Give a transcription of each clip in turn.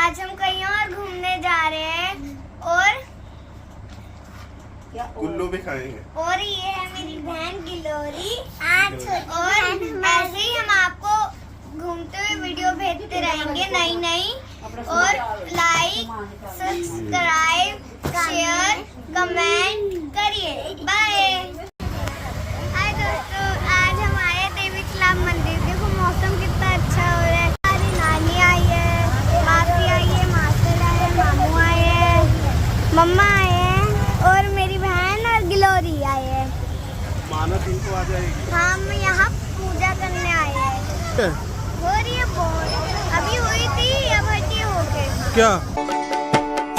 आज हम कहीं और घूमने जा रहे हैं और कुल्लू भी खाएंगे। और ये है मेरी बहन गिलोरी। और ऐसे ही हम आपको घूमते हुए वीडियो भेजते रहेंगे नई नई। और लाइक, सब्सक्राइब, शेयर, कमेंट करिए। बाय। हाय दोस्तों, आज हम आए देवी तालाब मंदिर। देखो मौसम कितना अच्छा हो रहा है। हमारी नानी आई है, मासी आई है, मास्टर आए हैं, मामू आए हैं, मम्मा आए हैं और मेरी बहन और गिलोरी आए हैं। मानस इनको आ जाएगी। हम यहाँ पूजा करने आए हैं। हो रही है बहुत, अभी हुई थी, अब हटी हो गई। क्या?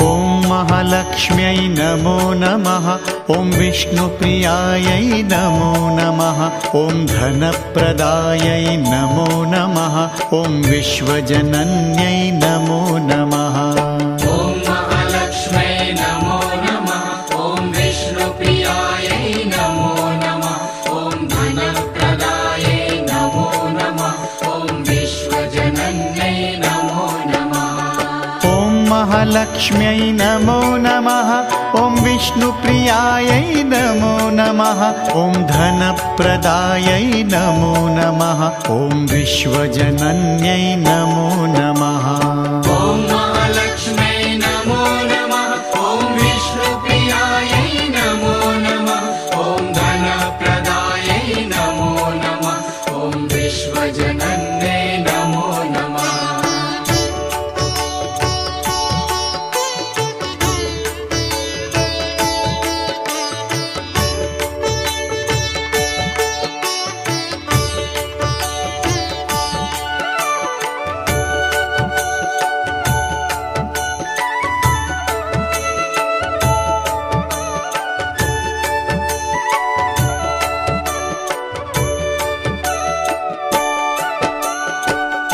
ॐ महालक्ष्म्यै नमो नमः। ॐ विष्णुप्रियायै नमो नमः। ॐ धनप्रदायै नमो नमः। ॐ विश्वजनन्यै नमो नमः। ॐ महालक्ष्म्यै नमो नमः। ॐ विष्णुप्रियायै नमो नमः। ॐ धनप्रदायै नमो नमः। ॐ विश्वजनन्यै नमो नमः। ॐ महालक्ष्म्यै नमो नमः। ॐ विष्णुप्रियायै नमो नमः। ॐ धनप्रदायै नमो नमः। ॐ विश्वजनन्यै नमो नमः। ॐ महालक्ष्म्यै नमो नमः। ॐ विष्णुप्रियायै नमो नमः। ॐ धनप्रदायै नमो नमः। ॐ विश्वजनन्यै नमो नमः।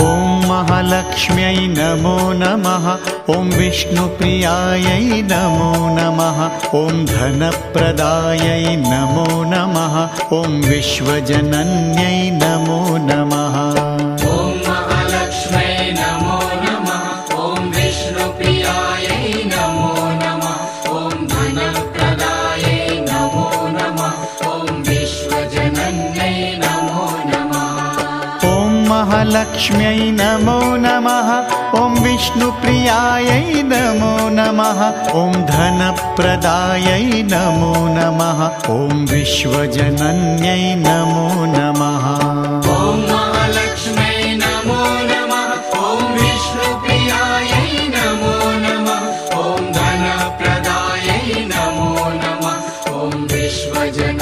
ॐ महालक्ष्म्यै नमो नमः। ॐ विष्णुप्रियायै नमो नमः। ॐ धनप्रदायै नमो नमः। ॐ विश्वजनन्यै नमो नमः। ॐ महालक्ष्म्यै नमो नमः। ॐ विष्णुप्रियायै नमो नमः। ॐ धनप्रदायै नमो नमः। ॐ विश्वजनन्यै नमो नमः। ॐ महालक्ष्म्यै नमो नमः। ॐ विष्णुप्रियायै नमो नमः। ॐ धनप्रदायै नमो नमः। ॐ विश्वजनन्यै नमो नमः। ॐ महालक्ष्म्यै नमो नमः। ॐ विष्णुप्रियायै नमो नमः। ॐ धनप्रदायै नमो नमः। ॐ विश्वजनन्यै